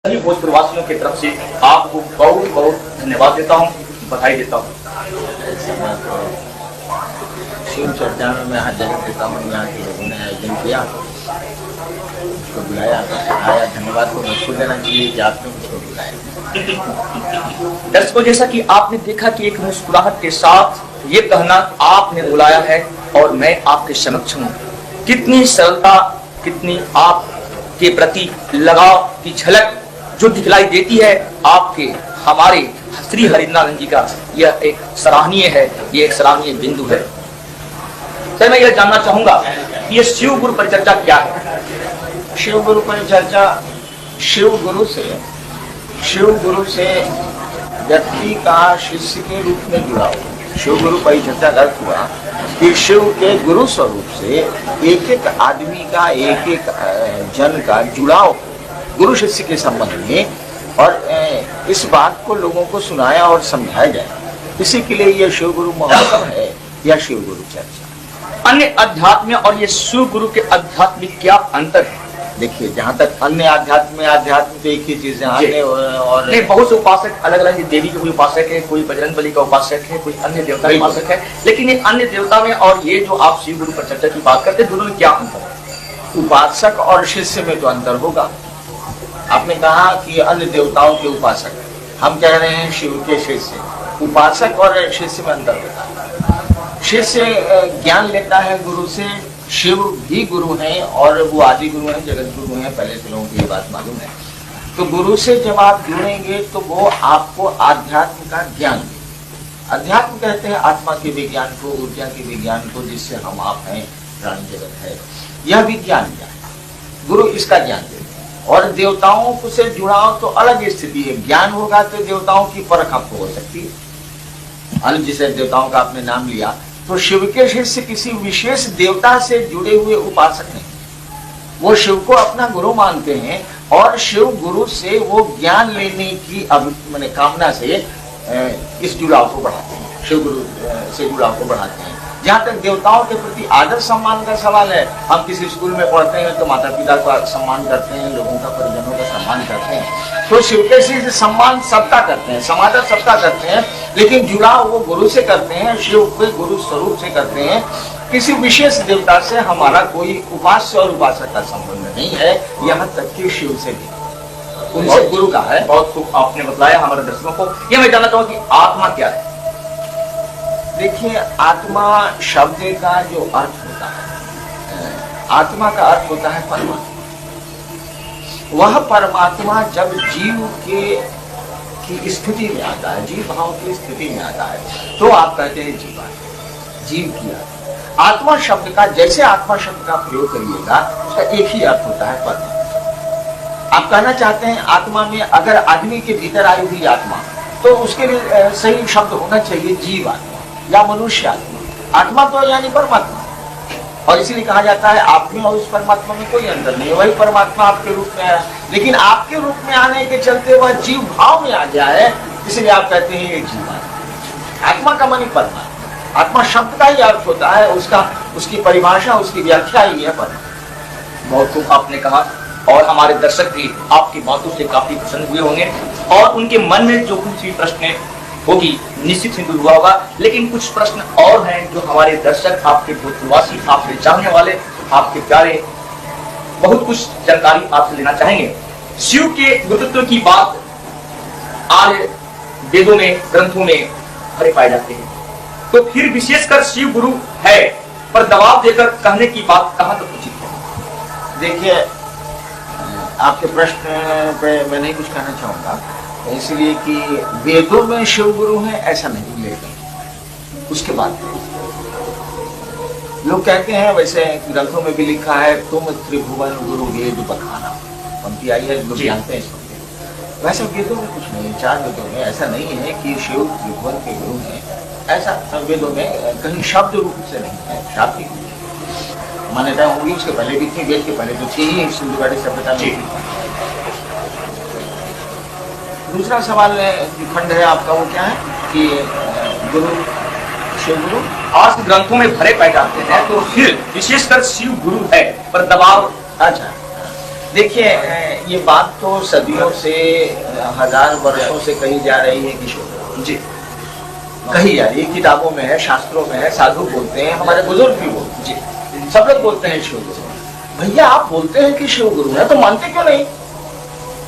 सभी भोजपुरवासियों की तरफ से आपको बहुत बहुत धन्यवाद देता हूँ, बधाई देता हूँ। शिव चर्चा में मैं हाजिर देता हूँ। यहाँ के लोगों ने आयोजन किया, उसको बुलाया, आया, धन्यवाद को मुझको देना चाहिए कि आपने मुझको बुलाया। दर्शकों, जैसा कि आपने देखा कि एक मुस्कुराहट के साथ ये कहना आपने बुलाया है और मैं आपके समक्ष हूँ। कितनी सरलता, कितनी आपके प्रति लगाव की झलक जो दिखलाई देती है आपके हमारे श्री हरिनारायण जी का, यह एक सराहनीय है, ये एक सराहनीय बिंदु है। सर, मैं यह जानना चाहूंगा कि ये शिव गुरु परिचर्चा क्या है? शिव गुरु परिचर्चा शिव गुरु से व्यक्ति का शिष्य के रूप में जुड़ा हुआ। शिव गुरु परिचर्चा का अर्थ हुआ कि शिव के गुरु स्वरूप से एक एक आदमी का, एक एक जन का जुड़ाव गुरु शिष्य के संबंध में, और इस बात को लोगों को सुनाया और समझाया जाए, इसी के लिए यह शिव गुरु महोत्सव है या शिव गुरु चर्चा। अन्य अध्यात्म और ये शिव गुरु के अध्यात्म में क्या अंतर है? देखिए, जहाँ तक अन्य आध्यात्म तो एक ही चीज है, और नहीं, बहुत से उपासक अलग अलग देवी के कोई उपासक है, कोई बजरंग बली का उपासक है, कोई अन्य देवता का उपासक है, लेकिन ये अन्य देवता में और ये जो आप शिव गुरु परिचर्चा की बात करते हैं, दोनों में क्या अंतर है? उपासक और शिष्य में तो अंतर होगा। आपने कहा कि अन्य देवताओं के उपासक, हम कह रहे हैं शिव के शिष्य। उपासक और शिष्य में अंतर होता है। शिष्य ज्ञान लेता है गुरु से, शिव भी गुरु हैं और वो आदि गुरु हैं, जगत गुरु हैं, पहले से लोगों की ये बात मालूम है। तो गुरु से जब आप जुड़ेंगे तो वो आपको आध्यात्म का ज्ञान देंगे। अध्यात्म कहते हैं आत्मा के विज्ञान को, ऊर्जा के विज्ञान को, जिससे हम आप हैं, प्राणी जगत है, यह विज्ञान क्या है, गुरु इसका ज्ञान देते हैं। और देवताओं से जुड़ाव तो अलग स्थिति है। ज्ञान होगा तो देवताओं की परख आपको हो सकती है। अलग जैसे देवताओं का आपने नाम लिया, तो शिव के शिष्य किसी विशेष देवता से जुड़े हुए उपासक नहीं, वो शिव को अपना गुरु मानते हैं और शिव गुरु से वो ज्ञान लेने की कामना से इस जुड़ाव को बढ़ाते हैं, शिव गुरु से जुड़ाव को बढ़ाते हैं। जहाँ तक देवताओं के प्रति आदर सम्मान का सवाल है, हम किसी स्कूल में पढ़ते हैं तो माता पिता का सम्मान करते हैं, लोगों का, परिजनों का सम्मान करते हैं, तो शिव के से सम्मान सबका करते हैं, समादर सबका करते हैं, लेकिन जुड़ाव वो गुरु से करते हैं, शिव के गुरु स्वरूप से करते हैं। किसी विशेष देवता से हमारा कोई उपास्य और उपासक का संबंध नहीं है, यहाँ तक कि शिव से भी उनसे गुरु का है। बहुत खूब आपने बताया हमारे दर्शकों को। यह मैं जानना चाहूंगा कि आत्मा क्या है? देखिए, आत्मा शब्द का जो अर्थ होता है, आत्मा का अर्थ होता है परमात्मा। वह परमात्मा जब जीव की स्थिति में आता है, जीव भाव की स्थिति में आता है, तो आप कहते हैं जीवात्मा, जीव की आत्मा। आत्मा शब्द का, जैसे आत्मा शब्द का प्रयोग करिएगा, उसका एक ही अर्थ होता है परमात्मा। आप कहना चाहते हैं आत्मा में अगर आदमी के भीतर आई हुई आत्मा, तो उसके लिए सही शब्द होना चाहिए जीव आत्मा या मनुष्य आत्मा। आत्मा तो यानी परमात्मा, और इसीलिए कहा जाता है आप में और उस परमात्मा में कोई अंतर नहीं, वही परमात्मा आपके रूप में आया, लेकिन आपके रूप में आने के चलते वह जीव भाव में आ गया है, इसलिए आप कहते हैं ये जीव आत्मा। आत्मा का मानी परमात्मा। आत्मा शब्द का ही अर्थ होता है, उसकी परिभाषा, उसकी व्याख्या ही है परमात्मा। बहुत खूब आपने कहा, और हमारे दर्शक भी आपकी बातों से काफी प्रसन्न हुए होंगे और उनके मन में जो कुछ भी प्रश्न होगी निश्चित ही दूर हुआ होगा। लेकिन कुछ प्रश्न और हैं जो हमारे दर्शक, आपके भोजपुरवासी, आपके जानने वाले, आपके प्यारे, बहुत कुछ जानकारी आपसे लेना चाहेंगे। शिव के गुरुत्व की बात आर्य वेदों में, ग्रंथों में भरे पाए जाते हैं, तो फिर विशेषकर शिव गुरु है पर दबाव देकर कहने की बात कहाँ तक उचित है? देखिए, आपके प्रश्न पे मैं नहीं कुछ कहना चाहूंगा, इसलिए कि वेदों में शिव गुरु है ऐसा नहीं, लेकिन उसके बाद लोग कहते हैं, वैसे ग्रंथों में भी लिखा है, तुम त्रिभुवन गुरु वेद बखाना, पंक्ति आई है, लोग जानते हैं इसको। वैसे वेदों में कुछ नहीं, चार वेदों में ऐसा नहीं है कि शिव त्रिभुवन के गुरु हैं, ऐसा वेदों में कहीं शब्द रूप से नहीं है। शाब्दिक मान्यता होगी, उसके पहले भी थी, वेद के पहले तो थी ही, सिंधुघाटी सभ्यता में। दूसरा सवाल खंड है आपका, वो क्या है कि गुरु, शिव गुरु आज ग्रंथों में भरे पाए जाते हैं, तो फिर विशेषकर शिव गुरु है पर दबाव। अच्छा, देखिए ये बात तो सदियों से, हजार वर्षों से कही जा रही है कि शिव जी कही जा रही है, किताबों में है, शास्त्रों में है, साधु बोलते हैं, हमारे बुजुर्ग भी बोलते जी हैं, सब लोग बोलते हैं शिव गुरु। भैया आप बोलते हैं कि शिव गुरु है तो मानते क्यों नहीं?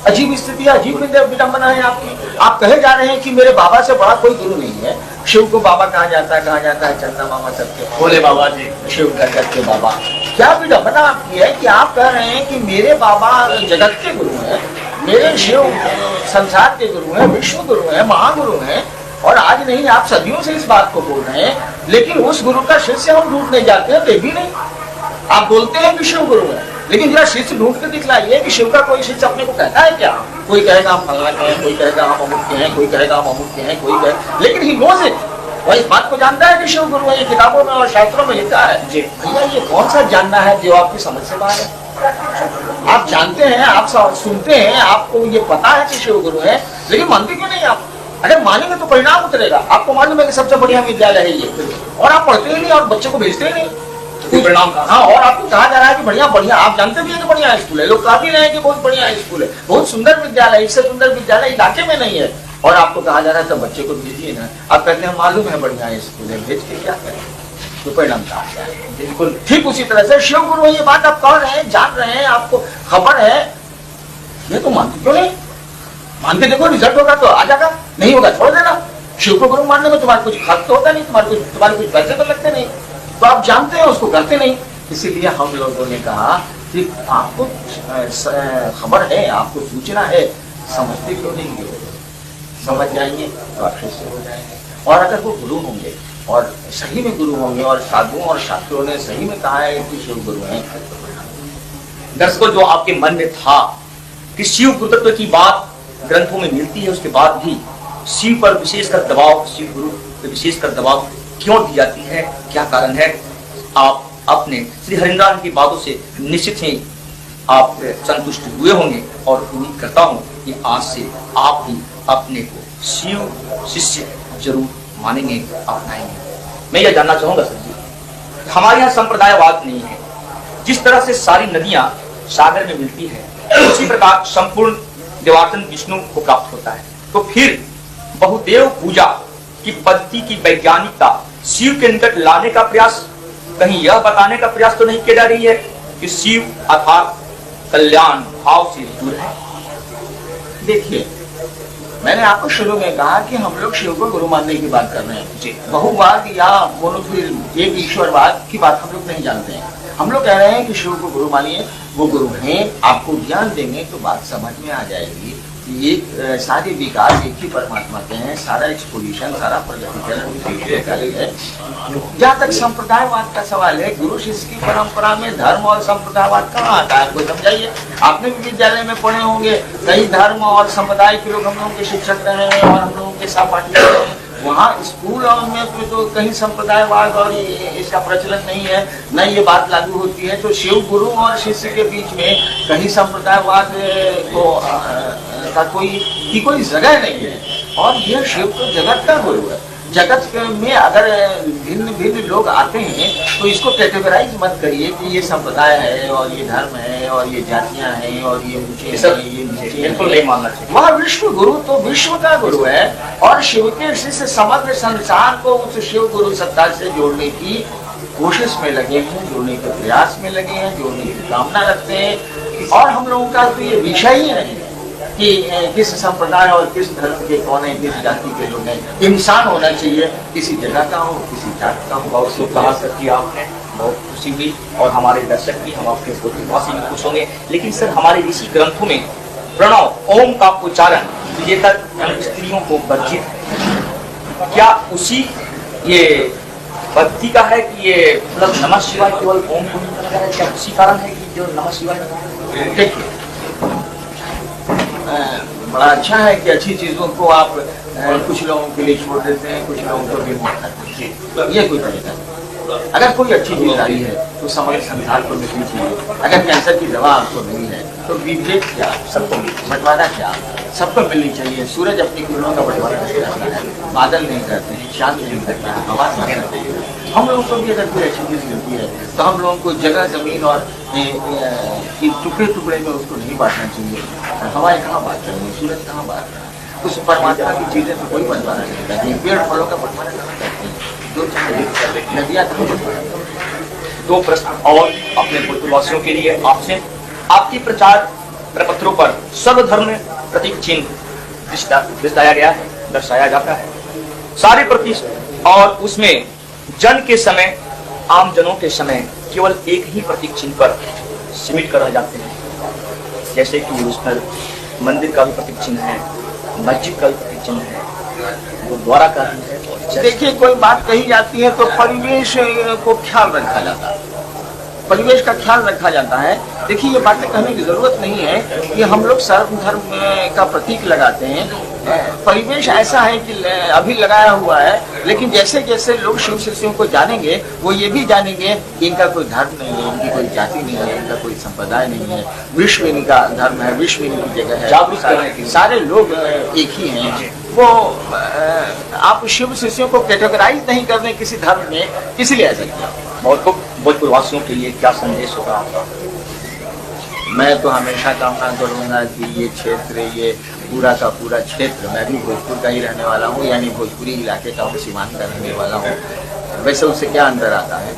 अजीब स्थिति है, अजीब विडंबना है आपकी। आप कहे जा रहे हैं कि मेरे बाबा से बड़ा कोई गुरु नहीं है। शिव को बाबा कहा जाता है चंदा मामा सबके भोले बाबा जी, शिव जगत के बाबा। क्या विडंबना आपकी है कि आप कह रहे हैं कि मेरे बाबा जगत के गुरु हैं, मेरे शिव संसार के गुरु हैं, विश्व गुरु हैं, महागुरु हैं, और आज नहीं आप सदियों से इस बात को बोल रहे हैं, लेकिन उस गुरु का शिष्य हम ढूंढने जाते हैं तो भी नहीं। आप बोलते हैं कि शिव गुरु है, लेकिन जरा शिष्य ढूंढ के दिखलाइए कि शिव का कोई शिष्य अपने को कहता है क्या? कोई कहेगा हम फलना के हैं, कोई कहेगा हम अमुक के हैं, कोई कहेगा हम अमुक के हैं, कोई कहे, लेकिन ही नोज इट, वह इस बात को जानता है कि शिव गुरु है। ये किताबों में और शास्त्रों में लिखा है। जी भैया ये कौन सा जानना है जो आपकी समझ से बाहर है? आप जानते हैं, आप सुनते हैं, आपको ये पता है कि शिव गुरु है, लेकिन मानते क्यों नहीं आप? अगर मानेंगे तो परिणाम उतरेगा। आपको मालूम है कि सबसे बढ़िया विद्यालय है ये, और आप पढ़ते ही नहीं और बच्चे को भेजते ही नहीं, परिणाम का। हाँ, और आपको कहा जा रहा है कि बढ़िया बढ़िया, आप जानते भी हैं कि बढ़िया स्कूल है, लोग कह भी रहे हैं कि बहुत बढ़िया स्कूल है, बहुत सुंदर विद्यालय, इससे सुंदर विद्यालय इलाके में नहीं है, और आपको कहा जा रहा है तो बच्चे को भेजिए ना। आप कहते हैं मालूम है बढ़िया स्कूल है, भेज के क्या करें? तो परिणाम क्या है? बिल्कुल ठीक उसी तरह से शिव गुरु है, ये बात आप कह रहे हैं, जान रहे हैं, आपको खबर है, ये तो मानते क्यों नहीं? मान के देखो, रिजल्ट होगा तो आ जाएगा, नहीं होगा छोड़ देना। शिव को गुरु मानने में तुम्हारा कुछ खर्च तो होता नहीं, तुम्हारे कुछ पैसे तो लगते नहीं, तो आप जानते हैं उसको करते नहीं। इसीलिए हम लोगों ने कहा कि आपको खबर है, आपको सूचना है, समझते क्यों नहीं? समझ जाएंगे तो आप शिष्य हो जाएंगे। और अगर वो गुरु होंगे और सही में गुरु होंगे, और साधुओं और शास्त्रों ने सही में कहा है कि शिव गुरु हैं, दर्शकों, जो आपके मन में था कि शिव गुरुत्व की बात ग्रंथों में मिलती है, उसके बाद भी शिव पर विशेषकर दबाव, शिव गुरु पर विशेषकर दबाव क्यों दी जाती है, क्या कारण है? आप अपने श्री हरिनारायण की बातों से निश्चित ही आप संतुष्ट हुए होंगे, और उम्मीद करता हूं कि आज से आप भी अपने को शिव शिष्य जरूर मानेंगे, अपनाएंगे। मैं यह जानना चाहूंगा सर जी, हमारे यहाँ संप्रदायवाद नहीं है। जिस तरह से सारी नदियां सागर में मिलती है, उसी प्रकार संपूर्ण देवार्चन विष्णु को प्राप्त होता है। तो फिर बहुदेव पूजा की पद्धति की वैज्ञानिकता शिव के निकट लाने का प्रयास, कहीं यह बताने का प्रयास तो नहीं किया जा रही है कि शिव अर्थात कल्याण भाव से दूर है? देखिए, मैंने आपको शुरू में कहा कि हम लोग शिव को गुरु मानने की बात कर रहे हैं जी। बहुवाद या मोनोथीइज्म, एक ईश्वरवाद की बात हम लोग नहीं जानते हैं। हम लोग कह रहे हैं कि शिव को गुरु मानिए, वो गुरु हैं, आपको ज्ञान देंगे तो बात समझ में आ जाएगी कि एक सारे विकास एक ही परमात्मा के हैं, सारा एक्सपोजिशन, सारा प्रगतिकरण है। जहाँ तक संप्रदायवाद का सवाल है, गुरु शिष्य की परंपरा में धर्म और संप्रदायवाद कहाँ आता है? आपको समझाइए। आपने भी विद्यालय में पढ़े होंगे, कई धर्म और संप्रदाय के लोग हम लोगों के शिक्षक रहे हैं और हम लोगों के सहपाठी रहे हैं। वहाँ स्कूल में तो कहीं संप्रदायवाद और इसका प्रचलन नहीं है, न ये बात लागू होती है। तो शिव गुरु और शिष्य के बीच में कहीं संप्रदायवाद का कोई जगह नहीं है। और यह शिव तो जगत का गुरु है। जगत में अगर भिन्न भिन्न लोग आते हैं तो इसको कैटेगराइज मत करिए कि ये संप्रदाय है और ये धर्म है और ये जातियां हैं और ये ऊंचे हैं, ये नीचे हैं। नहीं मानना चाहिए। वह विश्व गुरु तो विश्व का गुरु है, और शिव के शिष्य समग्र संसार को उस शिव गुरु सत्ता से जोड़ने की कोशिश में लगे हैं, जोड़ने के प्रयास में लगे हैं, जोड़ने की कामना रखते हैं। और हम लोगों का तो ये विषय ही नहीं है कि किस संप्रदाय और किस धर्म के कौन है, किस जाति के लोग हैं। इंसान होना चाहिए, किसी जगह का हो, किसी जाति का हो। बहुत शुभ कहा सर जी आपने, बहुत खुशी हुई, और हमारे दर्शक भी, हम आपके श्रोतावासी भी खुश होंगे। लेकिन सर, हमारे ऋषि ग्रंथों में प्रणव ओम का उच्चारण विजेतर स्त्रियों को वर्जित है। क्या उसी ये पद्धति का है कि ये मतलब नमः शिवाय केवल ओम को नहीं करना है? क्या उसी कारण है कि जो नमः शिवाय? देखिए, बड़ा अच्छा है कि अच्छी चीजों को आप कुछ लोगों के लिए छोड़ देते हैं, कुछ लोगों को विमोह करते हैं। ये कोई तरीका नहीं। अगर कोई अच्छी चीज आई है तो समग्र संसार को मिलनी चाहिए। अगर कैंसर की दवा आपको नहीं है तो विभेद क्या, सबको बंटवारा क्या? सबको मिलनी चाहिए। सूरज अपनी किरणों का बंटवारा नहीं करता है, बादल नहीं करते हैं, चांद नहीं करता है, हवा नहीं करती है। हम लोगों को भी अगर कोई अच्छी चीज मिलती है तो हम लोगों को जगह जमीन और टुकड़े टुकड़े में उसको नहीं बांटना चाहिए। हवाएं कहाँ बांट रही है, सूरज कहाँ बांट रहा है, उस परमात्मा की चीजें तो कोई बंटवारा नहीं करता है। पेड़ फलों का बंटवारा कहाँ करते हैं, दो चार नदियाँ कहाँ बंटवारा करते हैं। दो प्रश्न और अपने भोजपुरवासियों के लिए आपसे। आपकी प्रचार प्रपत्रों पर सर्वधर्म प्रतीक चिन्ह दर्शाया गया है, दर्शाया जाता है। सारे प्रतीक और उसमें जन के समय, आम जनों के समय केवल एक ही प्रतीक चिन्ह पर सीमित कर रह जाते हैं। जैसे कि उस पर मंदिर का भी प्रतीक चिन्ह है, मस्जिद का भी प्रतीक चिन्ह है, गुरुद्वारा का भी है। देखिए, कोई बात कही जाती है तो परिवेश को ख्याल रखा जाता है, परिवेश का ख्याल रखा जाता है। देखिए, ये बातें कहने की जरूरत नहीं है कि हम लोग सर्वधर्म का प्रतीक लगाते हैं। परिवेश ऐसा है कि अभी लगाया हुआ है, लेकिन जैसे जैसे लोग शिव शिष्यों को जानेंगे वो ये भी जानेंगे कि इनका कोई धर्म नहीं है, इनकी कोई जाति नहीं है, इनका कोई संप्रदाय नहीं है, विश्व इनका धर्म है, विश्व इनकी जगह है, सारे लोग एक ही हैं। वो आप शिव शिष्यों को कैटेगराइज नहीं कर रहे किसी धर्म में, इसलिए ऐसा किया। भोजपुरवासियों के लिए क्या संदेश होगा आपका? मैं तो हमेशा कामना करूंगा कि ये क्षेत्र, ये पूरा का पूरा क्षेत्र, मैं भी भोजपुर का ही रहने वाला हूँ, यानी भोजपुरी इलाके का हूँ, सीमांत का रहने वाला हूँ। वैसे उससे क्या अंदर आता है,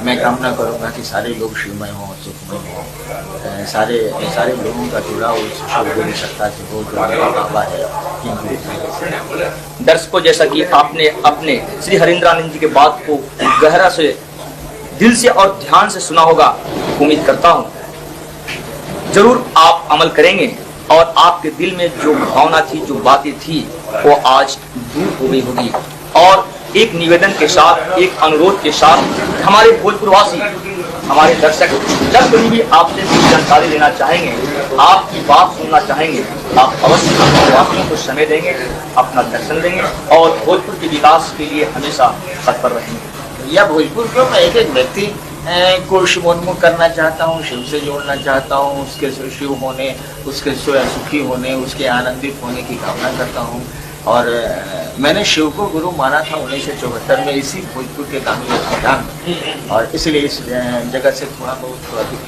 मैं कामना करूंगा कि सारे लोग शिवमय हों, सुखमय हों, सारे लोगों का जुड़ाव उस शिवगुरु सत्ता से हो जो मेरा बाबा है। दर्शकों, जैसा कि आपने अपने श्री हरिंद्रानंद जी के बात को गहरा से, दिल से और ध्यान से सुना होगा, उम्मीद करता हूँ जरूर आप अमल करेंगे और आपके दिल में जो भावना थी, जो बातें थी, वो आज दूर हो गई होगी। और एक निवेदन के साथ, एक अनुरोध के साथ, हमारे भोजपुरवासी, हमारे दर्शक जब कभी भी आपसे जानकारी लेना चाहेंगे, आपकी बात सुनना चाहेंगे, आप अवश्य भोजपुरवासियों को समय देंगे, अपना दर्शन देंगे और भोजपुर के विकास के लिए हमेशा तत्पर रहेंगे। या भोजपुर क्यों, मैं एक एक व्यक्ति को शिवोन्मुख करना चाहता हूँ, शिव से जोड़ना चाहता हूँ, उसके शिव होने, उसके सुखी होने, उसके आनंदित होने की कामना करता हूँ। और मैंने शिव को गुरु माना था 1974 में, इसी भोजपुर के गांधी मैदान में, और इसलिए इस जगह से थोड़ा बहुत अधिक